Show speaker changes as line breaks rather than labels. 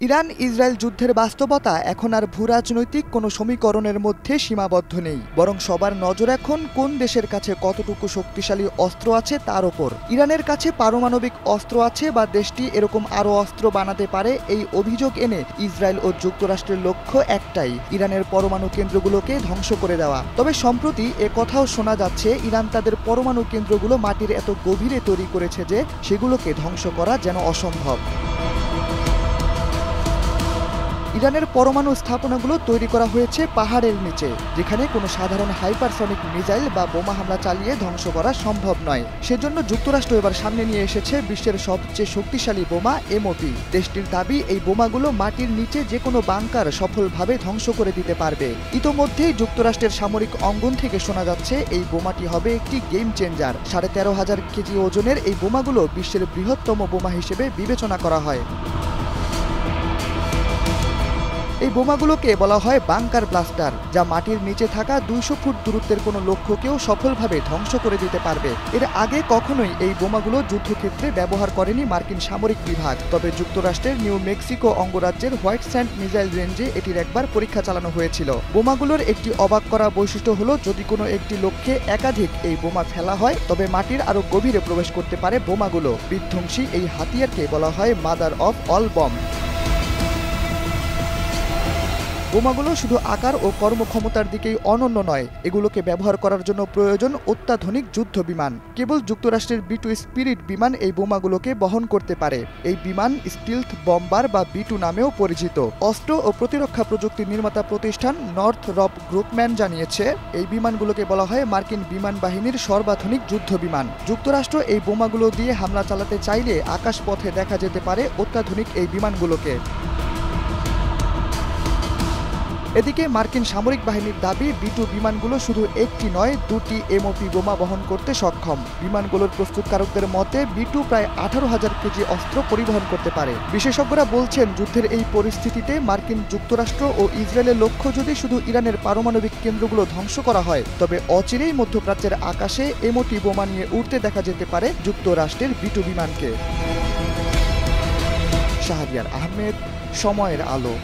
Iran Israel যুদ্ধের বাস্তবতা এখন আর ভূরাজনৈতিক কোনো সমীকরণের মধ্যে সীমাবদ্ধ নেই, বরং সবার নজর এখন কোন দেশের কাছে কতটুকু শক্তিশালী অস্ত্র আছে তার ওপর। ইরানের কাছে পারমাণবিক অস্ত্র আছে বা দেশটি এরকম আরও অস্ত্র বানাতে পারে, এই অভিযোগ এনে ইসরায়েল ও যুক্তরাষ্ট্রের লক্ষ্য একটাই, ইরানের পরমাণু কেন্দ্রগুলোকে ধ্বংস করে দেওয়া। তবে সম্প্রতি কথাও শোনা যাচ্ছে ইরান তাদের পরমাণু কেন্দ্রগুলো মাটির এত গভীরে তৈরি করেছে যে সেগুলোকে ধ্বংস করা যেন অসম্ভব। ইরানের পরমাণু স্থাপনাগুলো তৈরি করা হয়েছে পাহাড়ের নিচে, যেখানে কোনো সাধারণ হাইপারসনিক মিসাইল বা বোমা হামলা চালিয়ে ধ্বংস করা সম্ভব নয়। সেজন্য যুক্তরাষ্ট্র এবার সামনে নিয়ে এসেছে বিশ্বের সবচেয়ে শক্তিশালী বোমা এমওপি। দেশটির দাবি এই বোমাগুলো মাটির নিচে যে কোনো বাংকার সফলভাবে ধ্বংস করে দিতে পারবে। ইতোমধ্যেই যুক্তরাষ্ট্রের সামরিক অঙ্গন থেকে শোনা যাচ্ছে এই বোমাটি হবে একটি গেম চেঞ্জার। 13,500 কেজি ওজনের এই বোমাগুলো বিশ্বের বৃহত্তম বোমা হিসেবে বিবেচনা করা হয়। এই বোমাগুলোকে বলা হয় বাংকার ব্লাস্টার, যা মাটির নিচে থাকা 200 ফুট দূরত্বের কোনো লক্ষ্যকেও সফলভাবে ধ্বংস করে দিতে পারবে। এর আগে কখনোই এই বোমাগুলো যুদ্ধক্ষেত্রে ব্যবহার করেনি মার্কিন সামরিক বিভাগ, তবে যুক্তরাষ্ট্রের নিউ মেক্সিকো অঙ্গরাজ্যের হোয়াইট স্যান্ড মিসাইল রেঞ্জে এটির একবার পরীক্ষা চালানো হয়েছিল। বোমাগুলোর একটি অবাক করা বৈশিষ্ট্য হলো, যদি কোনো একটি লক্ষ্যে একাধিক এই বোমা ফেলা হয় তবে মাটির আরও গভীরে প্রবেশ করতে পারে বোমাগুলো। বিধ্বংসী এই হাতিয়ারকে বলা হয় মাদার অফ অল বম। বোমাগুলো শুধু আকার ও কর্মক্ষমতার দিকেই অনন্য নয়, এগুলোকে ব্যবহার করার জন্য প্রয়োজন অত্যাধুনিক যুদ্ধ বিমান। কেবল যুক্তরাষ্ট্রের B2 স্পিরিট বিমান এই বোমাগুলোকে বহন করতে পারে। এই বিমান স্টিলথ বম্বার বা B2 নামেও পরিচিত। অস্ত্র ও প্রতিরক্ষা প্রযুক্তি নির্মাতা প্রতিষ্ঠান নর্থরপ গ্রুপম্যান জানিয়েছে, এই বিমানগুলোকে বলা হয় মার্কিন বিমান বাহিনীর সর্বাধুনিক যুদ্ধ বিমান। যুক্তরাষ্ট্র এই বোমাগুলো দিয়ে হামলা চালাতে চাইলে আকাশপথে দেখা যেতে পারে অত্যাধুনিক এই বিমানগুলোকে। এদিকে মার্কিন সামরিক বাহিনীর দাবি, B2 বিমানগুলো শুধু একটি নয়, 2টি এমওপি বোমা বহন করতে সক্ষম। বিমানগুলোর প্রস্তুতকারকদের মতে B2 প্রায় 18,000 কেজি অস্ত্র পরিবহন করতে পারে। বিশেষজ্ঞরা বলছেন, যুদ্ধের এই পরিস্থিতিতে মার্কিন যুক্তরাষ্ট্র ও ইসরায়েলের লক্ষ্য যদি শুধু ইরানের পারমাণবিক কেন্দ্রগুলো ধ্বংস করা হয়, তবে অচিরেই মধ্যপ্রাচ্যের আকাশে এমওপি বোমা নিয়ে উড়তে দেখা যেতে পারে যুক্তরাষ্ট্রের B2 বিমানকে। শাহরিয়ার আহমেদ, সময়ের আলো।